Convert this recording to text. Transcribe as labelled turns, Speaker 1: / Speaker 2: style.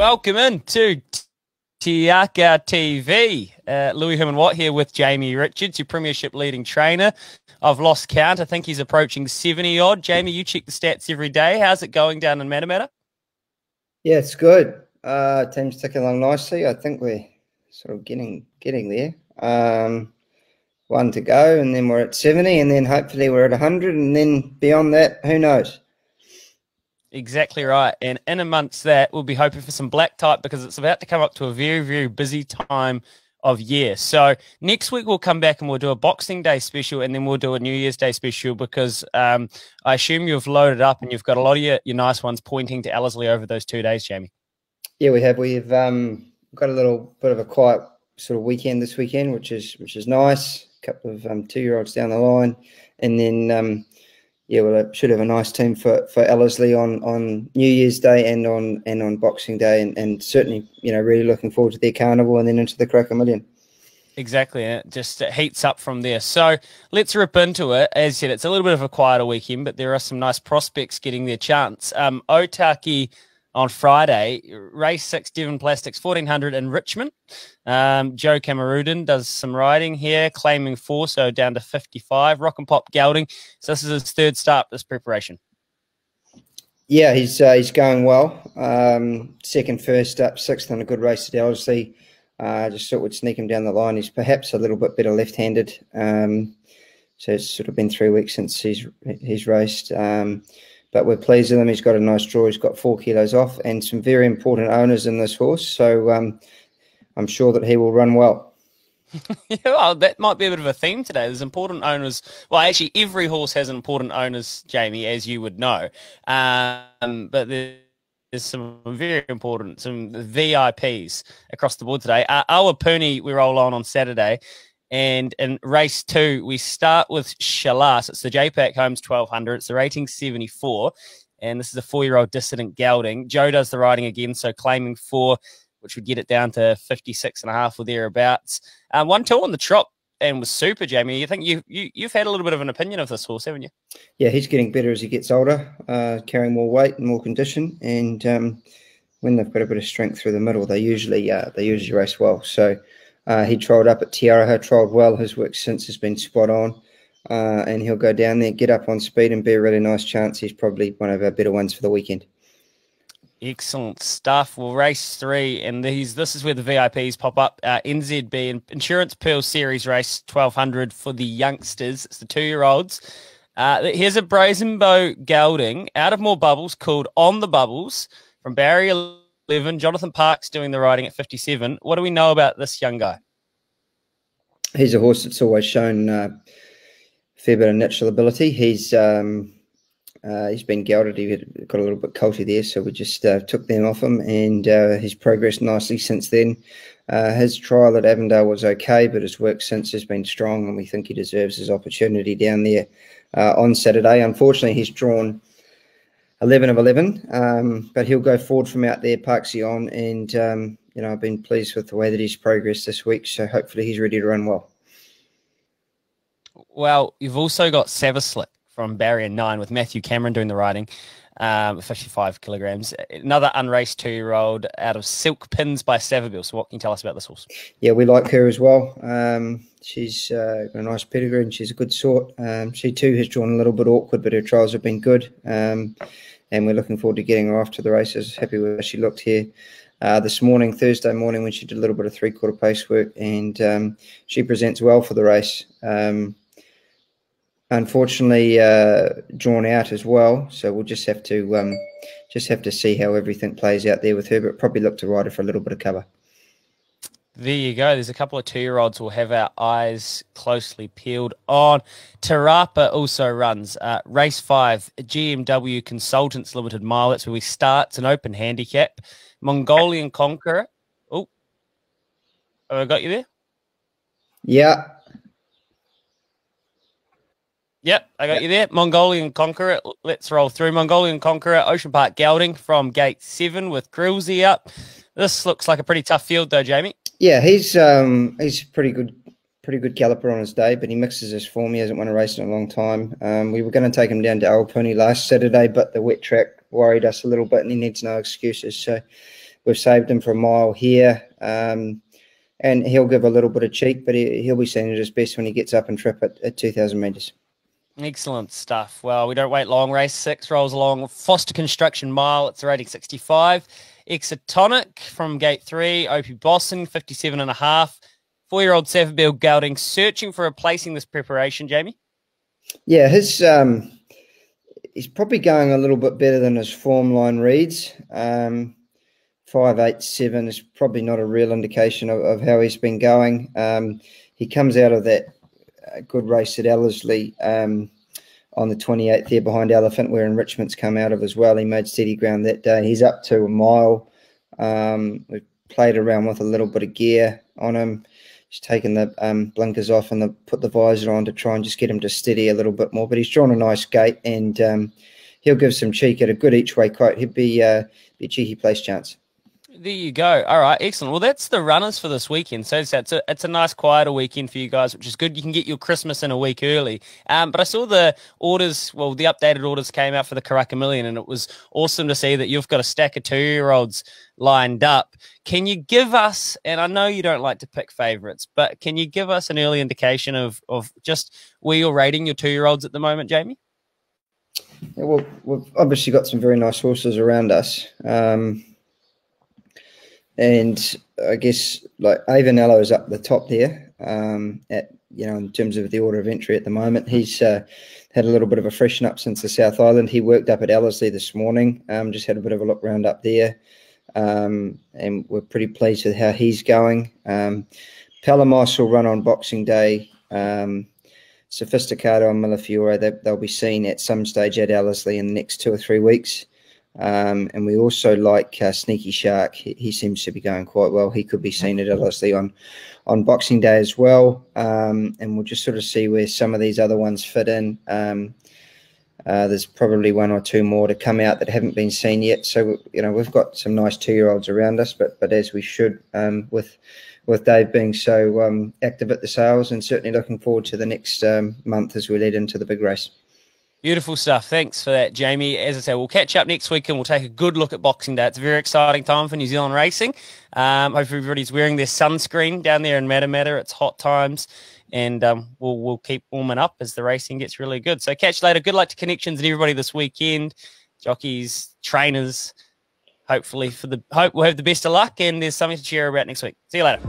Speaker 1: Welcome in to Akau TV. Louis Herman-Watt here with Jamie Richards, your premiership leading trainer. I've lost count. I think he's approaching 70-odd. Jamie, you check the stats every day. How's it going down in Matamata?
Speaker 2: Yeah, it's good. Team's ticking along nicely. I think we're sort of getting there. One to go, and then we're at 70, and then hopefully we're at 100, and then beyond that, who knows?
Speaker 1: Exactly right. And in amongst that, we'll be hoping for some black type because it's about to come up to a very, very busy time of year. So next week we'll come back and we'll do a Boxing Day special, and then we'll do a New Year's Day special because I assume you've loaded up and you've got a lot of your nice ones pointing to Ellerslie over those 2 days, Jamie.
Speaker 2: Yeah, we have. We've got a little bit of a quiet sort of weekend this weekend, which is nice. A couple of 2-year-olds down the line, and then yeah, we should have a nice team for Ellerslie on New Year's Day and on Boxing Day, and certainly really looking forward to their carnival and then into the Croker Million. Exactly,
Speaker 1: it just heats up from there. So let's rip into it. As I said, it's a little bit of a quieter weekend, but there are some nice prospects getting their chance. Otaki on Friday, race 6 Devon Plastics 1400 in Richmond. Joe Cameroon does some riding here, claiming 4, so down to 55. Rock and Pop gelding. So this is his third start, this preparation.
Speaker 2: Yeah, he's going well. Second first up, 6th on a good race at Ellerslie. Just thought we'd sneak him down the line. He's perhaps a little bit better left-handed. So it's sort of been 3 weeks since he's raced. But we're pleased with him. He's got a nice draw. He's got 4 kilos off and some very important owners in this horse. So I'm sure that he will run well.
Speaker 1: Yeah, well, that might be a bit of a theme today. There's important owners. Well, actually, every horse has important owners, Jamie, as you would know. But there's some very important, some VIPs across the board today. Awapuni, we roll on Saturday. And in race 2, we start with Shalas. It's the JPAC Homes 1200. It's the rating 74. And this is a 4-year-old dissident gelding. Joe does the riding again, so claiming 4, which would get it down to 56.5 or thereabouts. 1-2 on the trot and was super, Jamie. I think you've had a little bit of an opinion of this horse, haven't you?
Speaker 2: Yeah, he's getting better as he gets older, carrying more weight and more condition. And when they've got a bit of strength through the middle, they usually race well. So he trialled up at Tiaraha, trialled well. His work since has been spot on. And he'll go down there, get up on speed, and be a really nice chance. He's probably one of our better ones for the weekend.
Speaker 1: Excellent stuff. Well, race 3, and this is where the VIPs pop up. NZB, Insurance Pearl Series race 1200 for the youngsters. It's the 2-year-olds. Here's a Brazen Bow gelding out of More Bubbles called On the Bubbles from Barrier 11. Jonathan Parks doing the riding at 57. What do we know about this young guy?
Speaker 2: He's a horse that's always shown a fair bit of natural ability. He's been gelded. He got a little bit colty there, so we just took them off him, and he's progressed nicely since then. His trial at Avondale was okay, but his work since has been strong, and we think he deserves his opportunity down there on Saturday. Unfortunately, he's drawn 11 of 11, but he'll go forward from out there, Parksy on, and I've been pleased with the way that he's progressed this week, so hopefully he's ready to run well.
Speaker 1: Well, you've also got Savaslick from Barrier 9 with Matthew Cameron doing the riding, 55 kilograms. Another unraced 2-year-old out of Silk Pins by Savabeel. So what can you tell us about this horse?
Speaker 2: Yeah, we like her as well. She's got a nice pedigree and she's a good sort. She too has drawn a little bit awkward, but her trials have been good. And we're looking forward to getting her off to the races. Happy with how she looked here this morning, Thursday morning, when she did a little bit of 3/4 pace work, and she presents well for the race. Unfortunately, drawn out as well, so we'll just have to see how everything plays out there with her, but probably look to ride her for a little bit of cover.
Speaker 1: There you go. There's a couple of 2-year-olds we'll have our eyes closely peeled on. Tarapa also runs race 5, GMW Consultants Limited Mile. That's where we start. It's an open handicap. Mongolian Conqueror. Oh, have I got you there?
Speaker 2: Yeah.
Speaker 1: Yep, I got you there. Mongolian Conqueror. Let's roll through. Mongolian Conqueror, Ocean Park gelding from gate 7 with Grillsy up. This looks like a pretty tough field though, Jamie.
Speaker 2: Yeah, he's pretty good galloper on his day, but he mixes his form. He hasn't won a race in a long time. We were going to take him down to Awapuni last Saturday, but the wet track worried us a little bit, and he needs no excuses. So we've saved him for a mile here. And he'll give a little bit of cheek, but he'll be seen at his best when he gets up and trip at 2,000 metres.
Speaker 1: Excellent stuff. Well, we don't wait long. Race 6 rolls along. Foster Construction Mile. It's rating 65. Exotonic from Gate 3. Opie Boston, 57.5. 4-year-old Savabeel Gelding searching for replacing this preparation, Jamie?
Speaker 2: Yeah, he's probably going a little bit better than his form line reads. 5.87 is probably not a real indication of how he's been going. He comes out of that good race at Ellerslie on the 28th there behind Elephant, where Enrichment's come out of as well. He made steady ground that day. He's up to a mile. We've played around with a little bit of gear on him. He's taken the blinkers off and put the visor on to try and just get him to steady a little bit more. But he's drawn a nice gait, and he'll give some cheek at a good each way quote. He'd be a cheeky place chance.
Speaker 1: There you go. All right, excellent. Well, that's the runners for this weekend. So it's a nice, quieter weekend for you guys, which is good. You can get your Christmas in a week early. But I saw the orders, well, the updated orders came out for the Karaka Million, and it was awesome to see that you've got a stack of 2-year-olds lined up. Can you give us, and I know you don't like to pick favourites, but can you give us an early indication of just where you're rating your 2-year-olds at the moment, Jamie?
Speaker 2: Yeah, well, we've obviously got some very nice horses around us. And I guess like Avanello is up the top there in terms of the order of entry at the moment. He's had a little bit of a freshen up since the South Island. He worked up at Ellerslie this morning, just had a bit of a look round up there. And we're pretty pleased with how he's going. Palamos will run on Boxing Day. Sophisticado and Millefiore, they'll be seen at some stage at Ellerslie in the next 2 or 3 weeks. And we also like Sneaky Shark. He seems to be going quite well. He could be seen at Ellerslie on Boxing Day as well. And we'll just sort of see where some of these other ones fit in. There's probably 1 or 2 more to come out that haven't been seen yet. So, we've got some nice 2-year-olds around us, but as we should, with Dave being so active at the sales, and certainly looking forward to the next month as we lead into the big race.
Speaker 1: Beautiful stuff. Thanks for that, Jamie. As I say, we'll catch up next week and we'll take a good look at Boxing Day. It's a very exciting time for New Zealand racing. Hopefully everybody's wearing their sunscreen down there in Matamata. It's hot times, and we'll keep warming up as the racing gets really good. So catch you later. Good luck to Connections and everybody this weekend. Jockeys, trainers. Hopefully we'll have the best of luck, and there's something to cheer about next week. See you later.